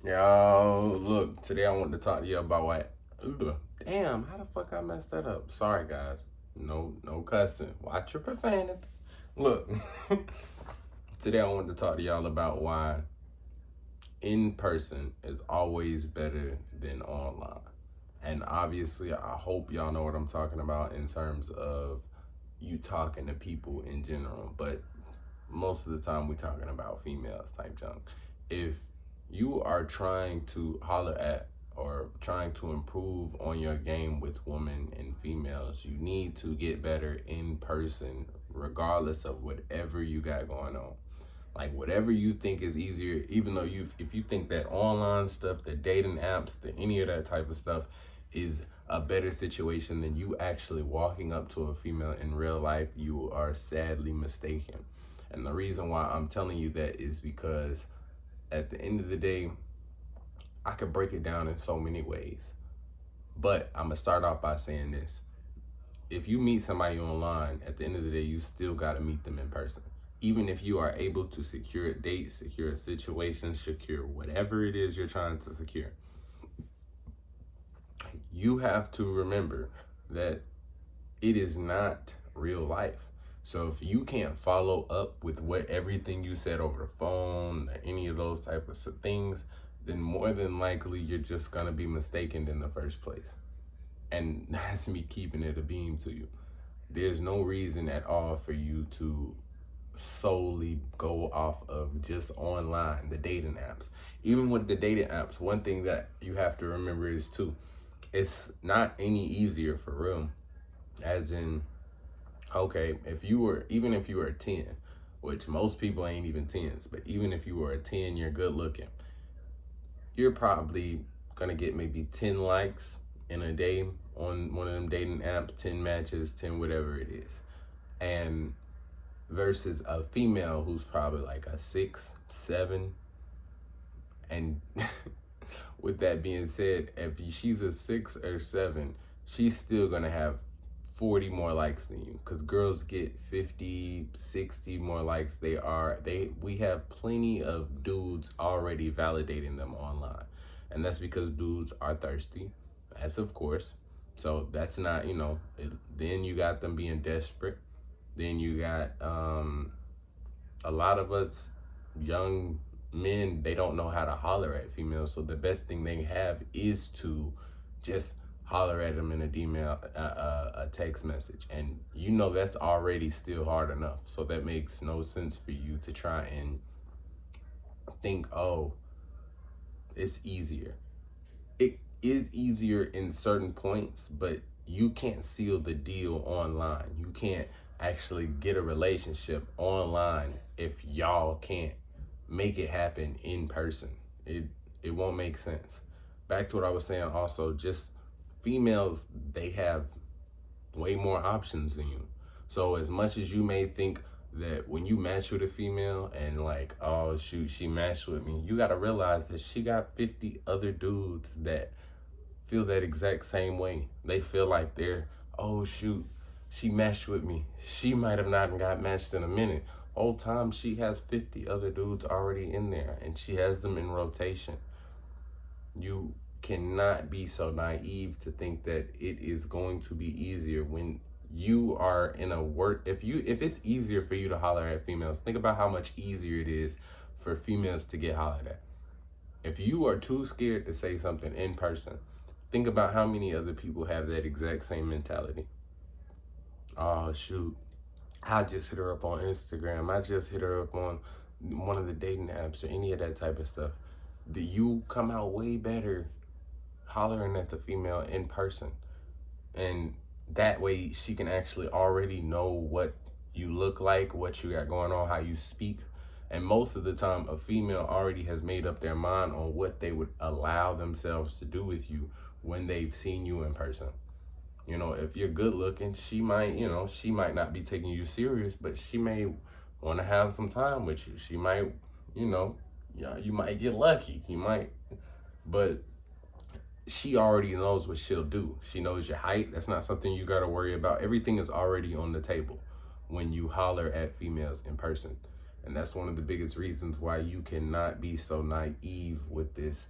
Yo, look, today I want to talk to you about what. Ugh, damn, how the fuck I messed that up? Sorry, guys. No cussing. Watch your profanity. Look, today I want to talk to y'all about why in person is always better than online. And obviously, I hope y'all know what I'm talking about in terms of you talking to people in general. But most of the time, we're talking about females type junk. If you are trying to holler at or trying to improve on your game with women and females, you need to get better in person, regardless of whatever you got going on. Like whatever you think is easier, even though if you think that online stuff, the dating apps, any of that type of stuff is a better situation than you actually walking up to a female in real life, you are sadly mistaken. And the reason why I'm telling you that is because at the end of the day, I could break it down in so many ways. But I'm gonna start off by saying this. If you meet somebody online, at the end of the day, you still gotta meet them in person. Even if you are able to secure a date, secure a situation, secure whatever it is you're trying to secure, you have to remember that it is not real life. So if you can't follow up with what everything you said over the phone, or any of those type of things, then more than likely you're just gonna be mistaken in the first place. And that's me keeping it a beam to you. There's no reason at all for you to solely go off of just online, the dating apps. Even with the dating apps, one thing that you have to remember is too, it's not any easier for real. As in, okay, even if you were a 10, which most people ain't even 10s, but even if you were a 10, you're good looking, you're probably gonna get maybe 10 likes in a day on one of them dating apps, 10 matches, 10 whatever it is. And versus a female who's probably like a 6, 7. And with that being said, if she's a 6 or 7, she's still gonna have 40 more likes than you, because girls get 50, 60 more likes. We have plenty of dudes already validating them online, and that's because dudes are thirsty, as of course. So that's not, then you got them being desperate. Then you got a lot of us young men, they don't know how to holler at females. So the best thing they have is to just holler at them in a text message. And that's already still hard enough. So that makes no sense for you to try and think, oh, it's easier. It is easier in certain points, but you can't seal the deal online. You can't actually get a relationship online if y'all can't make it happen in person. It won't make sense. Back to what I was saying also, just females, they have way more options than you. So as much as you may think that when you match with a female and like, oh shoot, she matched with me, you gotta realize that she got 50 other dudes that feel that exact same way. They feel like oh shoot, she matched with me. She might have not got matched in a minute. Whole time she has 50 other dudes already in there and she has them in rotation. You cannot be so naive to think that it is going to be easier when you are in a work. If it's easier for you to holler at females, think about how much easier it is for females to get hollered at. If you are too scared to say something in person, think about how many other people have that exact same mentality. Oh shoot, I just hit her up on Instagram. I just hit her up on one of the dating apps or any of that type of stuff. Do you come out way better hollering at the female in person? And that way she can actually already know what you look like, what you got going on, how you speak. And most of the time, a female already has made up their mind on what they would allow themselves to do with you when they've seen you in person. If you're good looking, she might not be taking you serious, but she may want to have some time with you. She might, you might get lucky. But she already knows what she'll do. She knows your height. That's not something you got to worry about. Everything is already on the table when you holler at females in person. And that's one of the biggest reasons why you cannot be so naive with this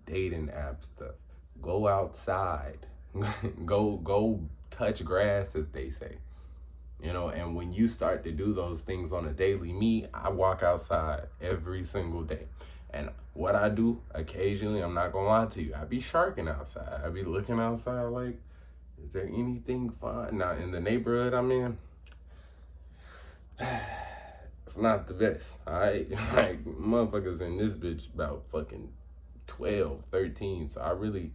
dating app stuff. Go outside. go touch grass, as they say. And when you start to do those things on a daily, I walk outside every single day. And what I do occasionally, I'm not gonna lie to you, I be sharking outside. I be looking outside like, is there anything fun? Now, in the neighborhood I'm in, it's not the best, all right? Like, motherfuckers in this bitch about fucking 12, 13. So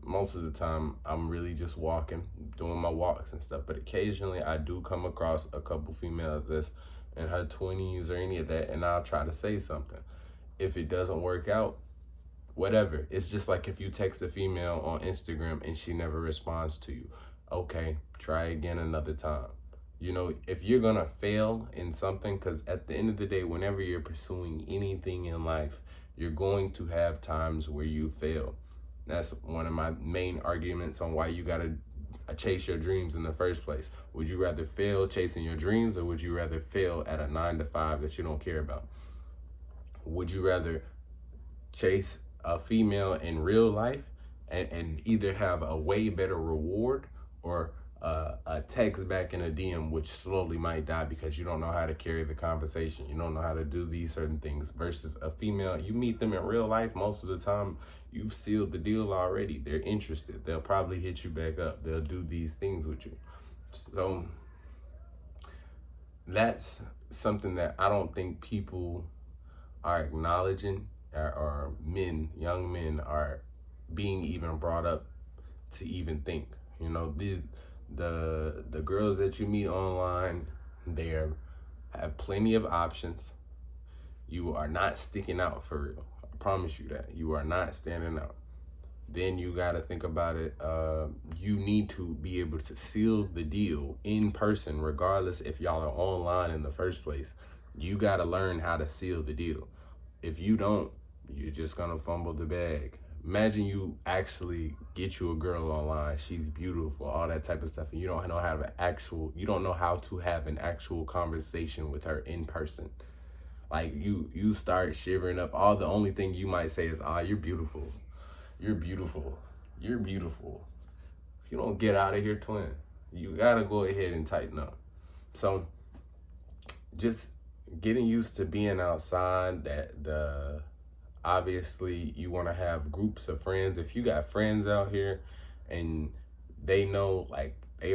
most of the time, I'm really just walking, doing my walks and stuff. But occasionally, I do come across a couple females that's in her 20s or any of that, and I'll try to say something. If it doesn't work out, whatever. It's just like if you text a female on Instagram and she never responds to you. Okay, try again another time. If you're gonna fail in something, because at the end of the day, whenever you're pursuing anything in life, you're going to have times where you fail. That's one of my main arguments on why you gotta chase your dreams in the first place. Would you rather fail chasing your dreams, or would you rather fail at a 9 to 5 that you don't care about? Would you rather chase a female in real life and either have a way better reward, or a text back in a DM which slowly might die because you don't know how to carry the conversation, you don't know how to do these certain things, versus a female, you meet them in real life, most of the time you've sealed the deal already. They're interested, they'll probably hit you back up, they'll do these things with you. So that's something that I don't think people are acknowledging, or young men are being even brought up to even think. The girls that you meet online, they have plenty of options. You are not sticking out for real. I promise you that. You are not standing out. Then you got to think about it. You need to be able to seal the deal in person, regardless if y'all are online in the first place. You got to learn how to seal the deal. If you don't, you're just going to fumble the bag. Imagine you actually get you a girl online, she's beautiful, all that type of stuff, and you don't know how to have an actual conversation with her in person. Like, you start shivering up. The only thing you might say is, you're beautiful. You're beautiful. You're beautiful. If you don't get out of here, twin, you gotta go ahead and tighten up. So just getting used to being outside, obviously you want to have groups of friends. If you got friends out here and they know, like, they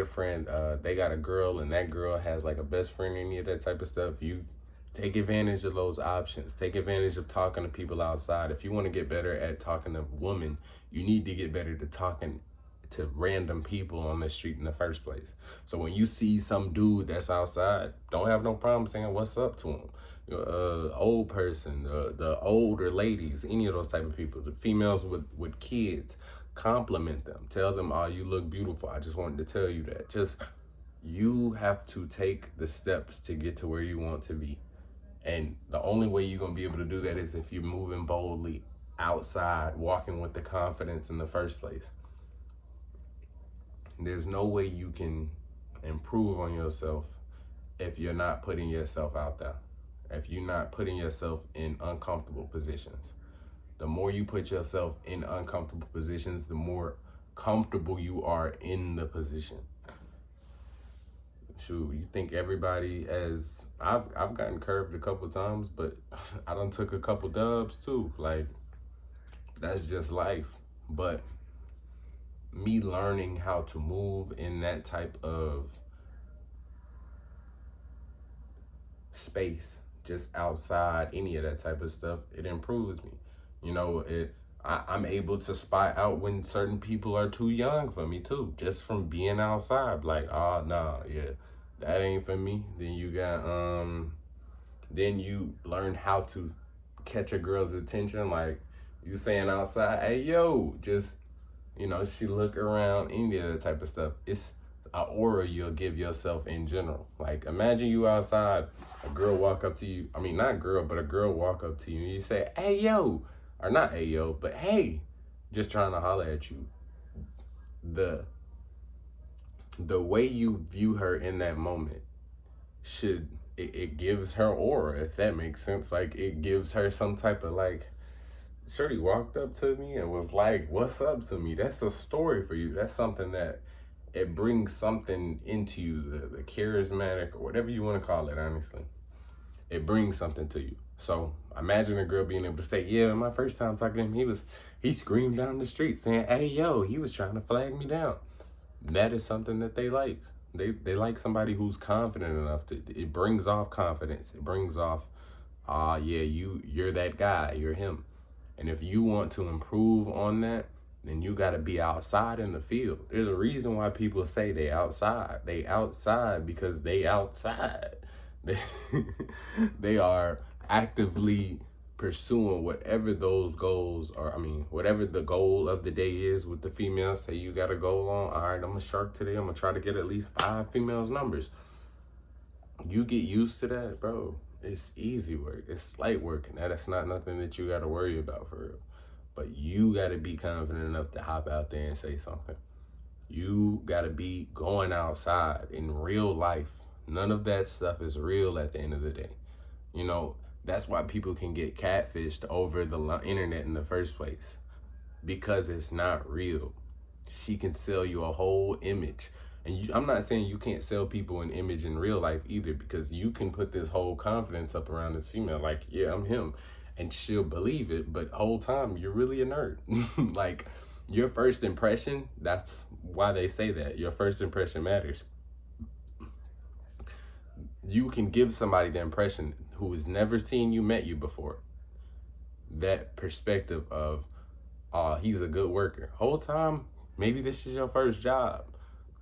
got a girl and that girl has like a best friend, any of that type of stuff, you take advantage of those options. Take advantage of talking to people outside. If you want to get better at talking to women, you need to get better to talking to random people on the street in the first place. So when you see some dude that's outside, don't have no problem saying what's up to him. Old person, the older ladies, any of those type of people, the females with kids, compliment them. Tell them, you look beautiful. I just wanted to tell you that. You have to take the steps to get to where you want to be. And the only way you're going to be able to do that is if you're moving boldly outside, walking with the confidence in the first place. There's no way you can improve on yourself if you're not putting yourself out there. If you're not putting yourself in uncomfortable positions. The more you put yourself in uncomfortable positions, the more comfortable you are in the position. Shoot, you think everybody I've gotten curved a couple times, but I done took a couple dubs too. Like, that's just life. But me learning how to move in that type of space, just outside, any of that type of stuff, it improves me. I'm able to spot out when certain people are too young for me too, just from being outside. Like, that ain't for me. Then you got, then you learn how to catch a girl's attention. Like, you saying outside, hey, yo, just, she look around, any of that type of stuff. It's an aura you'll give yourself in general. Like, imagine you outside, a girl walk up to you. I mean, not girl, but a girl walk up to you and you say, hey, yo, or not hey, yo, but hey, just trying to holler at you. The way you view her in that moment should it gives her aura, if that makes sense. Like, it gives her some type of like, Shorty walked up to me and was like, "What's up?" to me. That's a story for you. That's something that it brings something into you, the charismatic or whatever you want to call it, honestly. It brings something to you. So imagine a girl being able to say, "Yeah, my first time talking to him, he screamed down the street saying, 'Hey, yo,' he was trying to flag me down." That is something that they like. They like somebody who's confident enough to, it brings off confidence. It brings off, yeah, you're that guy, you're him. And if you want to improve on that, then you got to be outside in the field. There's a reason why people say they outside. They outside because they outside. They, they are actively pursuing whatever those goals are. I mean, whatever the goal of the day is with the females. Say you got a goal on, all right, I'm a shark today. I'm going to try to get at least 5 females numbers. You get used to that, bro. It's easy work. It's light work, and that's not nothing that you got to worry about for real. But you got to be confident enough to hop out there and say something. You got to be going outside in real life. None of that stuff is real at the end of the day. You know, that's why people can get catfished over the internet in the first place, because it's not real. She can sell you a whole image. And I'm not saying you can't sell people an image in real life either, because you can put this whole confidence up around this female, like, yeah, I'm him, and she'll believe it, but whole time you're really a nerd. Like, your first impression, that's why they say that. Your first impression matters. You can give somebody the impression who has never seen you, met you before, that perspective of, he's a good worker. Whole time, maybe this is your first job.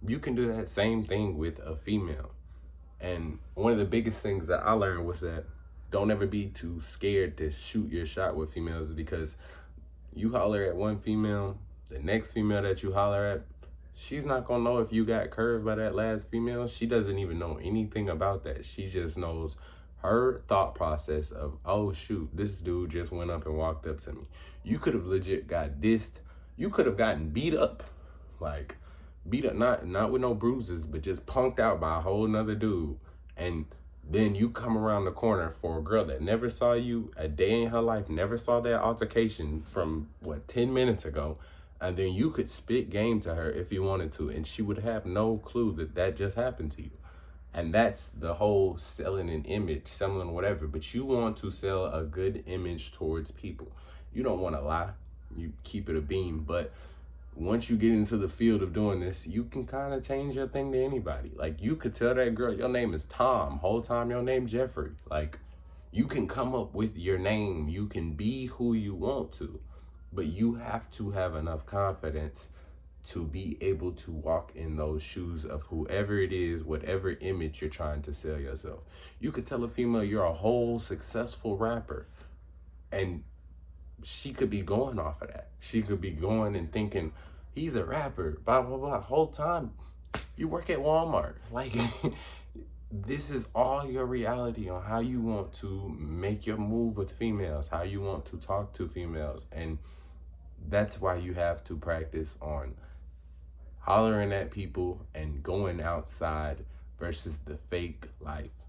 You can do that same thing with a female. And one of the biggest things that I learned was that don't ever be too scared to shoot your shot with females, because you holler at one female, the next female that you holler at, she's not gonna know if you got curved by that last female. She doesn't even know anything about that. She just knows her thought process of, oh shoot, this dude just went up and walked up to me. You could have legit got dissed. You could have gotten beat up. Like, beat up, not with no bruises, but just punked out by a whole nother dude. And then you come around the corner for a girl that never saw you a day in her life, never saw that altercation from 10 minutes ago. And then you could spit game to her if you wanted to, and she would have no clue that that just happened to you. And that's the whole selling an image, selling whatever. But you want to sell a good image towards people. You don't want to lie. You keep it a beam. But once you get into the field of doing this, you can kind of change your thing to anybody. Like, you could tell that girl, your name is Tom. Whole time your name Jeffrey. Like, you can come up with your name. You can be who you want to. But you have to have enough confidence to be able to walk in those shoes of whoever it is, whatever image you're trying to sell yourself. You could tell a female you're a whole successful rapper, and she could be going off of that. She could be going and thinking, he's a rapper, blah, blah, blah. Whole time, you work at Walmart. Like, this is all your reality on how you want to make your move with females, how you want to talk to females. And that's why you have to practice on hollering at people and going outside versus the fake life.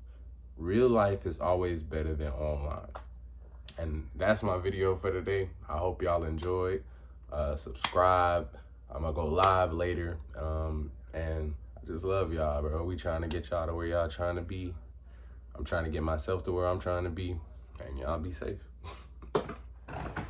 Real life is always better than online. And that's my video for today. I hope y'all enjoyed. Subscribe. I'm gonna go live later. And I just love y'all, bro. We trying to get y'all to where y'all trying to be. I'm trying to get myself to where I'm trying to be. And y'all be safe.